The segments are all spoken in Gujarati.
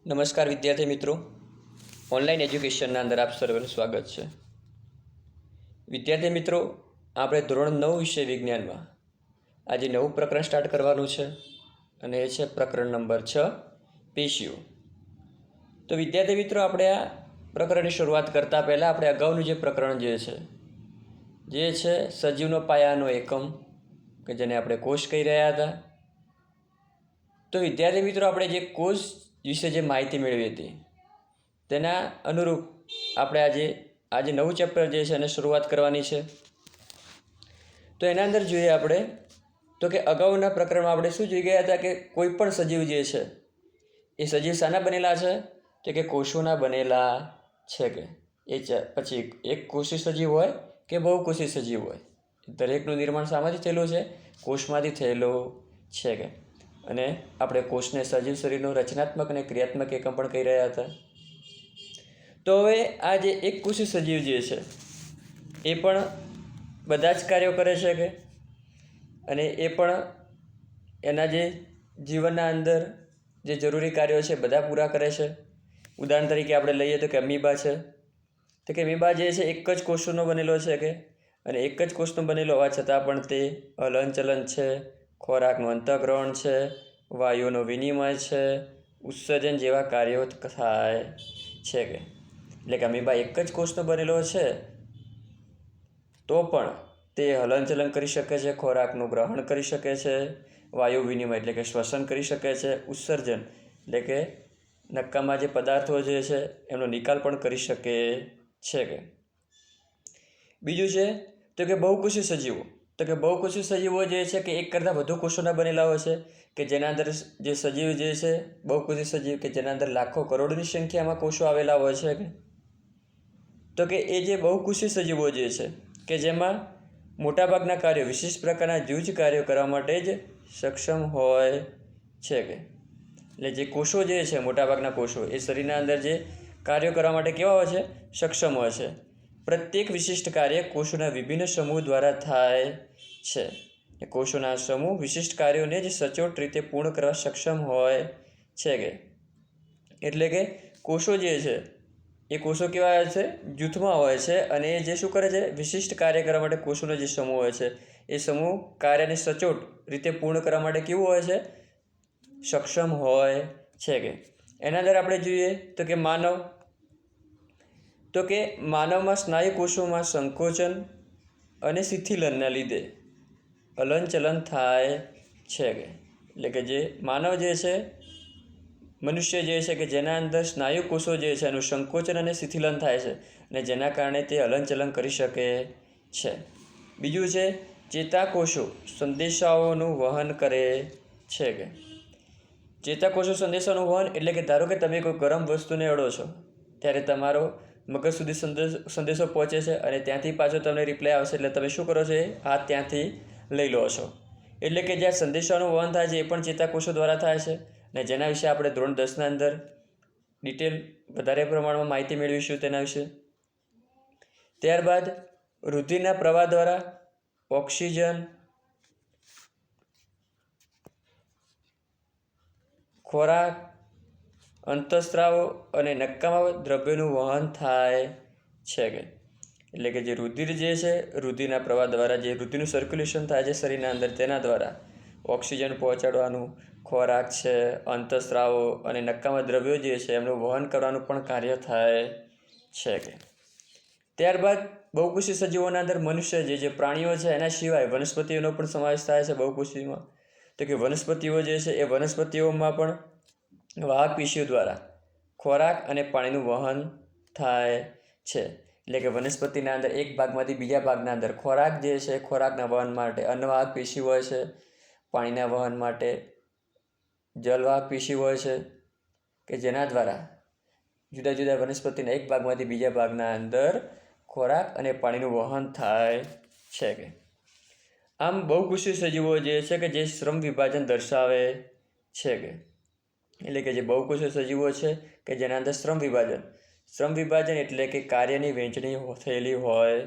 નમસ્કાર વિદ્યાર્થી મિત્રો, ઓનલાઈન એજ્યુકેશનના અંદર આપ સર્વેનું સ્વાગત છે. વિદ્યાર્થી મિત્રો, આપણે ધોરણ 9 વિષય વિજ્ઞાનમાં આજે નવું પ્રકરણ સ્ટાર્ટ કરવાનું છે અને એ છે પ્રકરણ નંબર 6 પેશીઓ. તો વિદ્યાર્થી મિત્રો, આપણે આ પ્રકરણની શરૂઆત કરતાં પહેલાં આપણે અગાઉનું જે પ્રકરણ જે છે સજીવનો પાયાનો એકમ, કે જેને આપણે કોષ કહી રહ્યા હતા. તો વિદ્યાર્થી મિત્રો, આપણે જે કોષ વિશે જે માહિતી મેળવી હતી તેના અનુરૂપ આપણે આજે નવું ચેપ્ટર જે છે એને શરૂઆત કરવાની છે. તો એના અંદર જોઈએ આપણે તો કે અગાઉના પ્રકરણમાં આપણે શું જોઈ ગયા હતા કે કોઈ પણ સજીવ જે છે એ સજીવ શાના બનેલા છે, તો કે કોષોના બનેલા છે. કે એ પછી એક કોષી સજીવ હોય કે બહુકોષી સજીવ હોય, દરેકનું નિર્માણ શામાંથી થયેલું છે? કોષમાંથી થયેલું છે. કે અને આપણે કોષને સજીવ શરીરનો રચનાત્મક અને ક્રિયાત્મક એકમ પણ કહી રહ્યા હતા. તો હવે આ જે એક કોષી સજીવ જે છે એ પણ બધા જ કાર્યો કરે છે. કે અને એ પણ એના જે જીવનના અંદર જે જરૂરી કાર્યો છે બધા પૂરા કરે છે. ઉદાહરણ તરીકે આપણે લઈએ તો કે અમીબા છે. તો કે અમીબા જે છે એક જ કોષોનો બનેલો છે. કે અને એક જ કોષનો બનેલો હોવા છતાં પણ તે હલનચલન છે, ખોરાકનું અંતઃગ્રહણ છે, વાયુનો વિનિમય છે, ઉત્સર્જન જેવા કાર્યો થાય છે. કે એટલે કે અમીબા એક જ કોષનો બનેલો છે તો પણ તે હલનચલન કરી શકે છે, ખોરાકનું ગ્રહણ કરી શકે છે, વાયુ વિનિમય એટલે કે શ્વસન કરી શકે છે, ઉત્સર્જન એટલે કે નક્કામાં જે પદાર્થો જે છે એમનો નિકાલ પણ કરી શકે છે. કે બીજું છે તો કે બહુકોષી સજીવો. તો કે બહુકોષી સજીવો જે છે કે એક કરતાં વધુ કોષોના બનેલા હોય છે, કે જેના અંદર જે સજીવ જે છે બહુકોષી સજીવ કે જેના અંદર લાખો કરોડની સંખ્યામાં કોષો આવેલા હોય છે. કે તો કે એ જે બહુકોષી સજીવો જે છે કે જેમાં મોટાભાગના કાર્યો વિશિષ્ટ પ્રકારના જૂજ કાર્યો કરવા માટે જ સક્ષમ હોય છે. કે એટલે જે કોષો જે છે, મોટાભાગના કોષો એ શરીરના અંદર જે કાર્યો કરવા માટે કેવા હોય છે? સક્ષમ હોય છે. પ્રત્યેક વિશિષ્ટ કાર્ય કોષોના વિભિન્ન સમૂહ દ્વારા થાય છે. કોષોના સમૂહ વિશિષ્ટ કાર્યોને જ સચોટ રીતે પૂર્ણ કરવા સક્ષમ હોય છે. કે એટલે કે કોષો જે છે એ કોષો કેવા હોય છે? જૂથમાં હોય છે અને એ જે શું કરે છે? વિશિષ્ટ કાર્ય કરવા માટે કોષોનો જે સમૂહ હોય છે એ સમૂહ કાર્યને સચોટ રીતે પૂર્ણ કરવા માટે કેવું હોય છે? સક્ષમ હોય છે. કે એના અંદર આપણે જોઈએ તો કે માનવ. તો કે માનવમાં સ્નાયુ કોષોમાં સંકોચન અને શિથિલનના લીધે હલનચલન થાય છે. કે એટલે કે જે માનવ જે છે, મનુષ્ય જે છે કે જેના અંદર સ્નાયુ કોષો જે છે એનું સંકોચન અને શિથિલન થાય છે અને જેના કારણે તે હલનચલન કરી શકે છે. બીજું છે ચેતાકોષો સંદેશાઓનું વહન કરે છે. કે ચેતાકોષો સંદેશાનું વહન એટલે કે ધારો કે તમે કોઈ ગરમ વસ્તુને અડો છો ત્યારે તમારો મગજ સુધી સંદેશો પહોંચે છે અને ત્યાંથી પાછો તમને રિપ્લાય આવશે એટલે તમે શું કરો છો? હાથ ત્યાંથી લઈ લો છો. એટલે કે જ્યાં સંદેશાનું વહન થાય છે એ પણ ચેતાકોષો દ્વારા થાય છે અને જેના વિશે આપણે ધોરણ 10ના અંદર ડિટેલ વધારે પ્રમાણમાં માહિતી મેળવીશું તેના વિશે. ત્યારબાદ રુધિરના પ્રવાહ દ્વારા ઓક્સિજન, ખોરાક, અંતઃસ્ત્રાવો અને નક્કામાં દ્રવ્યોનું વહન થાય છે. કે એટલે કે જે રુધિર જે છે, રુધિરના પ્રવાહ દ્વારા જે રુધિરનું સર્ક્યુલેશન થાય છે શરીરના અંદર તેના દ્વારા ઓક્સિજન પહોંચાડવાનું, ખોરાક છે, અંતઃસ્ત્રાવો અને નક્કામાં દ્રવ્યો જે છે એમનું વહન કરવાનું પણ કાર્ય થાય છે. કે ત્યારબાદ બહુકોષી સજીવોના અંદર મનુષ્ય જે પ્રાણીઓ છે એના સિવાય વનસ્પતિઓનો પણ સમાવેશ થાય છે બહુકોષીમાં. તો કે વનસ્પતિઓ જે છે એ વનસ્પતિઓમાં પણ વાહક પેશીઓ દ્વારા ખોરાક અને પાણીનું વહન થાય છે. એટલે કે વનસ્પતિના અંદર એક ભાગમાંથી બીજા ભાગના અંદર ખોરાક જે છે, ખોરાકના વહન માટે અન્નવાહક પેશી હોય છે, પાણીના વહન માટે જલવાહક પેશી હોય છે, કે જેના દ્વારા જુદા જુદા વનસ્પતિના એક ભાગમાંથી બીજા ભાગના અંદર ખોરાક અને પાણીનું વહન થાય છે. કે આમ બહુકોષી સજીવો જે છે કે જે શ્રમ વિભાજન દર્શાવે છે. કે એટલે કે જે બહુકોષી સજીવો છે કે જેના અંદર શ્રમ વિભાજન એટલે કે કાર્યની વહેંચણી થયેલી હોય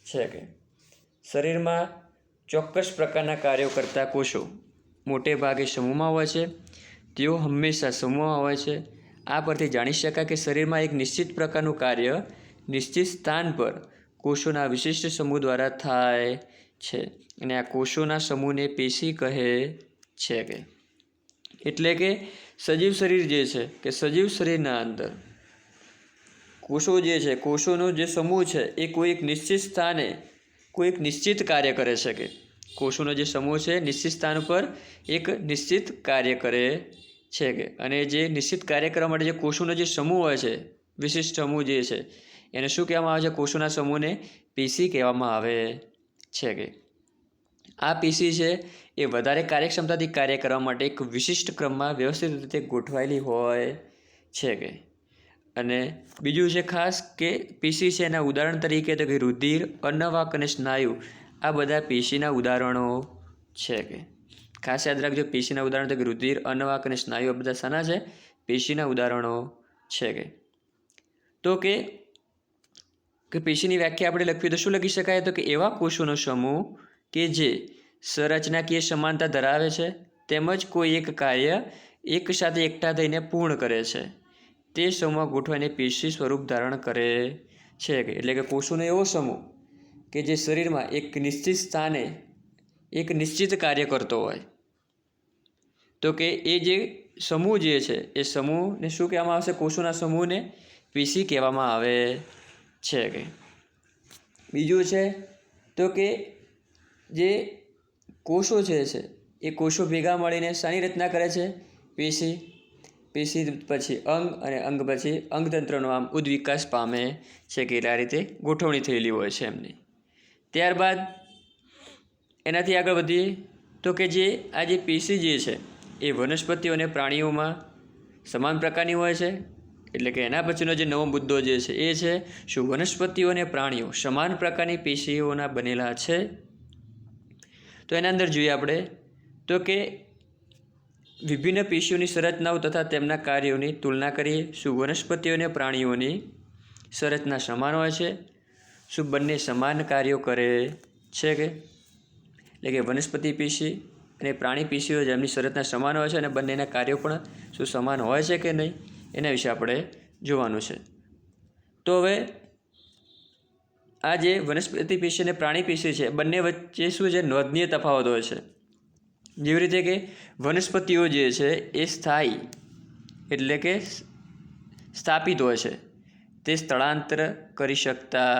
છે. કે શરીરમાં ચોક્કસ પ્રકારના કાર્યો કરતા કોષો મોટે ભાગે સમૂહમાં હોય છે. તેઓ હંમેશા સમૂહમાં હોય છે આ પરથી જાણી શકાય કે શરીરમાં એક નિશ્ચિત પ્રકારનું કાર્ય નિશ્ચિત સ્થાન પર કોષોના વિશિષ્ટ સમૂહ દ્વારા થાય છે અને આ કોષોના સમૂહને પેશી કહે છે કે એટલે કે સજીવ શરીર જે છે કે સજીવ શરીરના અંદર કોષો જે છે કોષોનો જે સમૂહ છે એ કોઈ એક નિશ્ચિત સ્થાને કોઈ એક નિશ્ચિત કાર્ય કરે છે કે કોષોનો જે સમૂહ છે નિશ્ચિત સ્થાન પર એક નિશ્ચિત કાર્ય કરે છે કે અને જે નિશ્ચિત કાર્ય કરવા માટે જે કોષોનો જે સમૂહ હોય છે વિશિષ્ટ સમૂહ જે છે એને શું કહેવામાં આવે છે? કોષોના સમૂહને પેશી કહેવામાં આવે છે કે આ પેશી છે એ વધારે કાર્યક્ષમતાથી કાર્ય કરવા માટે એક વિશિષ્ટ ક્રમમાં વ્યવસ્થિત રીતે ગોઠવાયેલી હોય છે કે અને બીજું છે ખાસ કે પેશી છે એના ઉદાહરણ તરીકે તો કે રુધિર, અન્નવાહક અને સ્નાયુ આ બધા પેશીના ઉદાહરણો છે કે ખાસ યાદ રાખજો પેશીના ઉદાહરણ તો કે રુધિર, અન્નવાહક અને સ્નાયુ આ બધા શાના છે? પેશીના ઉદાહરણો છે કે તો કે પેશીની વ્યાખ્યા આપણે લખવી તો શું લખી શકાય? તો કે એવા કોષોનો સમૂહ કે જે સંરચનાકીય સમાનતા ધરાવે છે તેમજ કોઈ એક કાર્ય એક સાથે એકઠા થઈને પૂર્ણ કરે છે તે સમૂહમાં ગોઠવાઈને પેશી સ્વરૂપ ધારણ કરે છે કે એટલે કે કોષોનો એવો સમૂહ કે જે શરીરમાં એક નિશ્ચિત સ્થાને એક નિશ્ચિત કાર્ય કરતો હોય તો કે એ જે સમૂહ જે છે એ સમૂહને શું કહેવામાં આવશે? કોષોના સમૂહને પેશી કહેવામાં આવે છે કે બીજું છે તો કે જે કોષો છે એ કોષો ભેગા મળીને શાની રચના કરે છે? પેશી. પેશી પછી અંગ અને અંગ પછી અંગતંત્રનો આમ ઉદ્વિકાસ પામે છે કે આ રીતે ગોઠવણી થયેલી હોય છે એમની. ત્યારબાદ એનાથી આગળ વધીએ તો કે જે આ જે પેશી જે છે એ વનસ્પતિઓ અને પ્રાણીઓમાં સમાન પ્રકારની હોય છે એટલે કે એના પછીનો જે નવો મુદ્દો જે છે એ છે શું વનસ્પતિઓ અને પ્રાણીઓ સમાન પ્રકારની પેશીઓના બનેલા છે? તો એના અંદર જોઈએ આપણે તો કે વિભિન્ન પેશીઓની સંરચનાઓ તથા તેમના કાર્યોની તુલના કરીએ. શું વનસ્પતિઓ અને પ્રાણીઓની સંરચના સમાન હોય છે? શું બંને સમાન કાર્યો કરે છે કે એટલે કે વનસ્પતિ પેશી અને પ્રાણી પેશીઓ જેમની સંરચના સમાન હોય છે અને બંનેના કાર્યો પણ શું સમાન હોય છે કે નહીં એના વિશે આપણે જોવાનું છે. તો હવે આ જે વનસ્પતિ પેશી અને પ્રાણી પેશી છે બંને વચ્ચે શું છે? નોંધનીય તફાવત હોય છે. જેવી રીતે કે વનસ્પતિઓ જે છે એ સ્થાયી એટલે કે સ્થાપિત હોય છે તે સ્થળાંતર કરી શકતા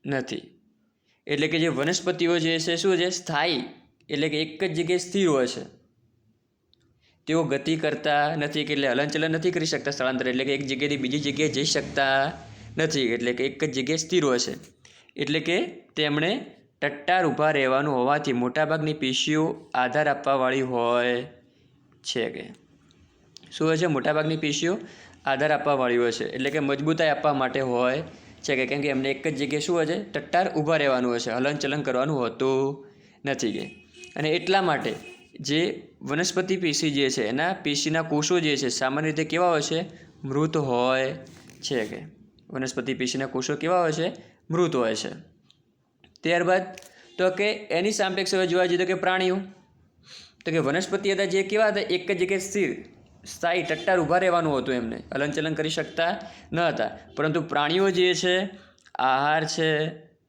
નથી. એટલે કે જે વનસ્પતિઓ જે છે શું છે? સ્થાયી એટલે કે એક જ જગ્યાએ સ્થિર હોય છે. તેઓ ગતિ કરતા નથી કે એટલે હલનચલન નથી કરી શકતા સ્થળાંતર એટલે કે એક જગ્યાએથી બીજી જગ્યાએ જઈ શકતા નથી એટલે કે એક જ જગ્યાએ સ્થિર હોય છે. એટલે કે તેમણે ટટ્ટાર ઊભા રહેવાનું હોવાથી મોટાભાગની પેશીઓ આધાર આપવાવાળી હોય છે કે શું હોય છે? મોટાભાગની પેશીઓ આધાર આપવાવાળી હોય છે એટલે કે મજબૂતાઈ આપવા માટે હોય છે કે કેમ કે એમને એક જ જગ્યાએ શું હોય છે? ટટ્ટાર ઊભા રહેવાનું હોય છે, હલનચલન કરવાનું હોતું નથી કે અને એટલા માટે જે વનસ્પતિ પેશી જે છે એના પેશીના કોષો જે છે સામાન્ય રીતે કેવા હોય છે? મૃત હોય છે કે વનસ્પતિ પેશીના કોષો કેવા હોય છે? મૃત હોય છે. ત્યારબાદ તો કે એની સાપેક્ષ હવે જોવા જઈએ તો કે પ્રાણીઓ તો કે વનસ્પતિ હતા જે કેવા હતા? એક જ જગ્યાએ સ્થિર સ્થાયી ટટ્ટાર ઊભા રહેવાનું હતું એમને હલનચલન કરી શકતા ન હતા. પરંતુ પ્રાણીઓ જે છે આહાર છે,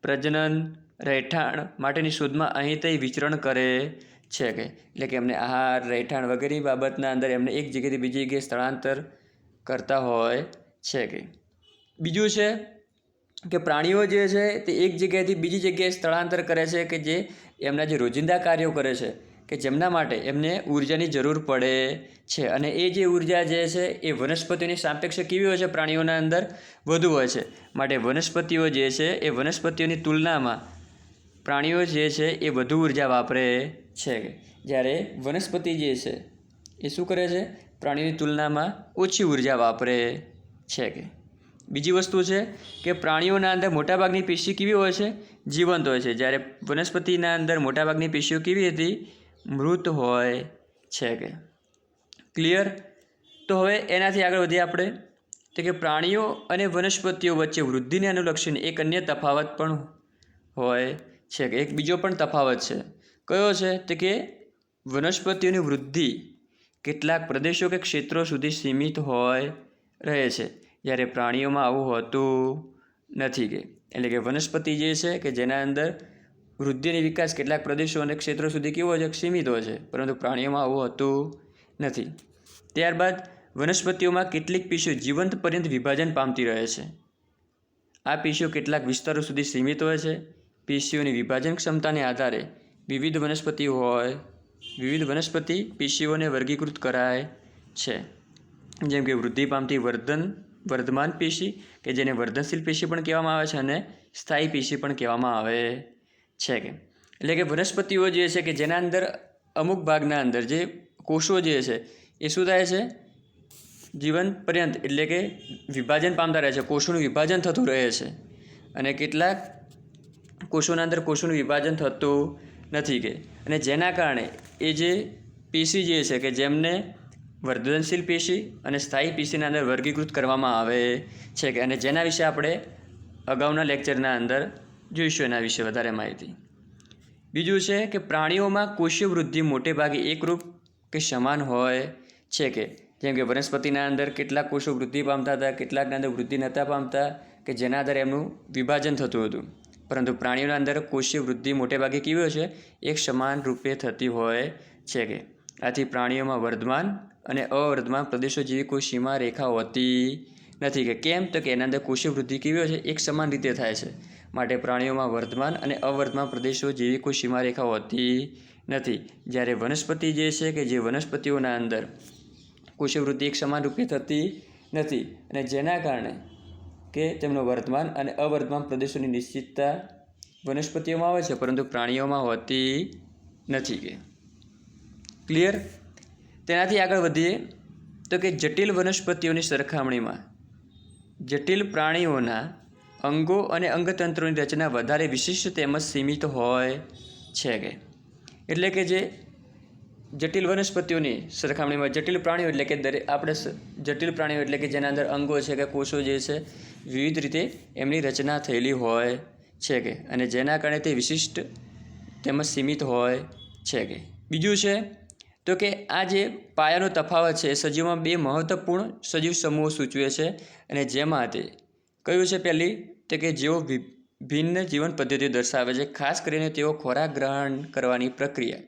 પ્રજનન, રહેઠાણ માટેની શોધમાં અહીં તહીં વિચરણ કરે છે કે એટલે કે એમને આહાર, રહેઠાણ વગેરે બાબતના અંદર એમને એક જગ્યાએથી બીજી જગ્યાએ સ્થળાંતર કરતા હોય છે કે બીજું છે કે પ્રાણીઓ જે છે તે એક જગ્યાએથી બીજી જગ્યાએ સ્થળાંતર કરે છે કે જે એમના જે રોજિંદા કાર્યો કરે છે કે જેમના માટે એમને ઉર્જાની જરૂર પડે છે અને એ જે ઉર્જા જે છે એ વનસ્પતિઓની સાપેક્ષે કેવી હોય છે? પ્રાણીઓના અંદર વધુ હોય છે. માટે વનસ્પતિઓ જે છે એ વનસ્પતિઓની તુલનામાં પ્રાણીઓ જે છે એ વધુ ઉર્જા વાપરે છે કે જ્યારે વનસ્પતિ જે છે એ શું કરે છે? પ્રાણીઓની તુલનામાં ઓછી ઉર્જા વાપરે છે કે બીજી વસ્તુ છે કે પ્રાણીઓના અંદર મોટાભાગની પેશી કેવી હોય છે? જીવંત હોય છે. જ્યારે વનસ્પતિના અંદર મોટાભાગની પેશીઓ કેવી હતી? મૃત હોય છે કે ક્લિયર? તો હવે એનાથી આગળ વધીએ આપણે તો કે પ્રાણીઓ અને વનસ્પતિઓ વચ્ચે વૃદ્ધિને અનુલક્ષીને એક અન્ય તફાવત પણ હોય છે કે એક બીજો પણ તફાવત છે. કયો છે? તો કે વનસ્પતિઓની વૃદ્ધિ કેટલાક પ્રદેશો કે ક્ષેત્રો સુધી સીમિત હોય રહે છે, જ્યારે પ્રાણીઓમાં આવું હોતું નથી. એટલે કે વનસ્પતિ જે છે કે જેના અંદર વૃદ્ધિ અને વિકાસ કેટલાક પ્રદેશો અને ક્ષેત્રો સુધી કેવો છે, સીમિત હોય છે, પરંતુ પ્રાણીઓમાં આવું હોતું નથી. ત્યારબાદ વનસ્પતિઓમાં કેટલીક પેશીઓ જીવંત પર્યંત વિભાજન પામતી રહે છે. આ પેશીઓ કેટલાક વિસ્તારો સુધી સીમિત હોય છે. પેશીઓની વિભાજન ક્ષમતાને આધારે વિવિધ વનસ્પતિ પેશીઓને વર્ગીકૃત કરાય છે. જેમ કે વૃદ્ધિ પામતી વર્ધમાન પેશી કે જેને વર્ધનશીલ પેશી પણ કહેવામાં આવે છે અને સ્થાયી પેશી પણ કહેવામાં આવે છે. એટલે કે વનસ્પતિઓ જે છે કે જેના અંદર અમુક ભાગના અંદર જે કોષો જે છે એ શું થાય છે, જીવન પર્યંત એટલે કે વિભાજન પામતા રહે છે, કોષોનું વિભાજન થતું રહે છે, અને કેટલાક કોષોના અંદર કોષોનું વિભાજન થતું નથી. અને જેના કારણે એ જે પેશી જે છે કે જેમને વર્ધનશીલ પેશી અને સ્થાયી પેશીના અંદર વર્ગીકૃત કરવામાં આવે છે. અને જેના વિશે આપણે અગાઉના લેક્ચરના અંદર જોઈશું એના વિશે વધારે માહિતી. બીજું છે કે પ્રાણીઓમાં કોષીય વૃદ્ધિ મોટે ભાગે એકરૂપ કે સમાન હોય છે. જેમ કે વનસ્પતિના અંદર કેટલાક કોષો વૃદ્ધિ પામતા હતા, કેટલાકના અંદર વૃદ્ધિ નહોતા પામતા, કે જેના આધારે એમનું વિભાજન થતું હતું. પરંતુ પ્રાણીઓના અંદર કોષીય વૃદ્ધિ મોટે ભાગે કેવી હોય છે, એક સમાન રૂપે થતી હોય છે. આથી પ્રાણીઓમાં વર્ધમાન અને અવર્ધમાન પ્રદેશો જેવી કોઈ સીમા રેખા હોતી નથી. કેમ તો કે એના અંદર કોષીય વૃદ્ધિ કેવી હોય છે, એક સમાન રીતે થાય છે. માટે પ્રાણીઓમાં વર્ધમાન અને અવર્ધમાન પ્રદેશો જેવી કોઈ સીમા રેખા હોતી નથી. જ્યારે વનસ્પતિ જે છે કે જે વનસ્પતિઓના અંદર કોષીય વૃદ્ધિ એક સમાન રૂપે થતી નથી, અને જેના કારણે કે તેમનો વર્ધમાન અને અવર્ધમાન પ્રદેશોની નિશ્ચિતતા વનસ્પતિઓમાં આવે છે, પરંતુ પ્રાણીઓમાં હોતી નથી. ક્લિયર? તેનાથી આગળ વધીએ તો કે જટિલ વનસ્પતિઓની સરખામણીમાં જટિલ પ્રાણીઓના અંગો અને અંગતંત્રોની રચના વધારે વિશિષ્ટ તેમજ સીમિત હોય છે. એટલે કે જે જટિલ વનસ્પતિઓની સરખામણીમાં જટિલ પ્રાણીઓ એટલે કે જટિલ પ્રાણીઓ એટલે કે જેના અંદર અંગો છે કે કોષો જે છે વિવિધ રીતે એમની રચના થયેલી હોય છે, અને જેના કારણે તે વિશિષ્ટ તેમજ સીમિત હોય છે. બીજું છે તો કે આ જે પાયાનો તફાવત છે સજીવમાં બે મહત્વપૂર્ણ સજીવ સમૂહો સૂચવે છે, અને જેમાં તે કયું છે, પહેલી તો કે જેઓ ભિન્ન જીવન પદ્ધતિઓ દર્શાવે છે. ખાસ કરીને તેઓ ખોરાક ગ્રહણ કરવાની પ્રક્રિયા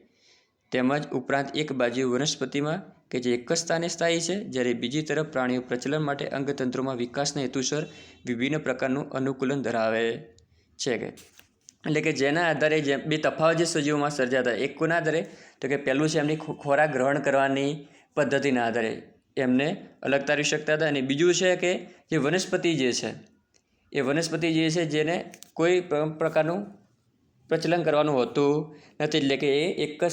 તેમજ ઉપરાંત એક બાજુ વનસ્પતિમાં કે જે એક જ સ્થાને સ્થાયી છે, જ્યારે બીજી તરફ પ્રાણીઓ પ્રચલન માટે અંગતંત્રોમાં વિકાસના હેતુસર વિભિન્ન પ્રકારનું અનુકૂલન ધરાવે છે. એટલે કે જેના આધારે જે બે તફાવત જે સજીવોમાં સર્જાતા, એક કોના આધારે તો કે પહેલું છે એમની ખોરાક ગ્રહણ કરવાની પદ્ધતિના આધારે એમને અલગ તારવી શકતા હતા, અને બીજું છે કે જે વનસ્પતિ જે છે એ વનસ્પતિ જે છે જેને કોઈ પ્રકારનું પ્રચલન કરવાનું હોતું નથી. એટલે કે એ એક જ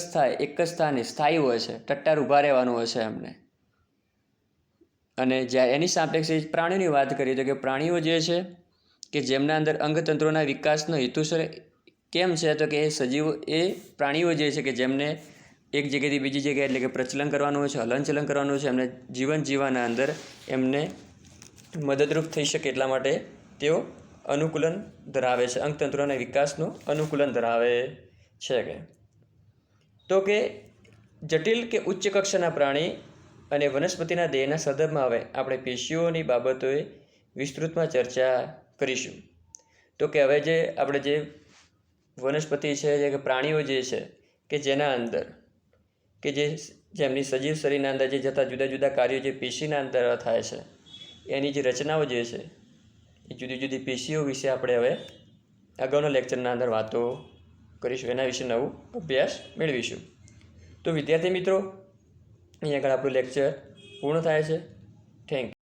સ્થાને સ્થાયી હોય છે, ટટ્ટાર ઊભા રહેવાનું હોય છે એમને. અને જ્યારે એની સાપેક્ષે પ્રાણીઓની વાત કરીએ તો કે પ્રાણીઓ જે છે કે જેમના અંદર અંગતંત્રોના વિકાસનો હેતુસર કેમ છે તો કે એ પ્રાણીઓ જે છે કે જેમને એક જગ્યાએથી બીજી જગ્યાએ એટલે કે પ્રચલન કરવાનું હોય છે, હલનચલન કરવાનું હોય છે, એમને જીવન જીવવાના અંદર એમને મદદરૂપ થઈ શકે એટલા માટે તેઓ અનુકૂલન ધરાવે છે, અંગતંત્રોના વિકાસનું અનુકૂલન ધરાવે છે. તો કે જટિલ કે ઉચ્ચ કક્ષાના પ્રાણી અને વનસ્પતિના દેહના સંદર્ભમાં હવે આપણે પેશીઓની બાબતોએ વિસ્તૃતમાં ચર્ચા કરીશું. તો કે હવે જે આપણે જે વનસ્પતિ છે કે પ્રાણીઓ જે છે કે જેના અંદર કે જેમની સજીવ શરીરના અંદર જે જતા જુદા જુદા કાર્યો જે પેશીના અંદર થાય છે, એની જે રચનાઓ જે છે એ જુદી જુદી પેશીઓ વિશે આપણે હવે અગાઉના લેક્ચરના અંદર વાતો કરીશું, એના વિશે નવું અભ્યાસ મેળવીશું. તો વિદ્યાર્થી મિત્રો, અહીં આગળ આપણું લેક્ચર પૂર્ણ થાય છે. Thank you.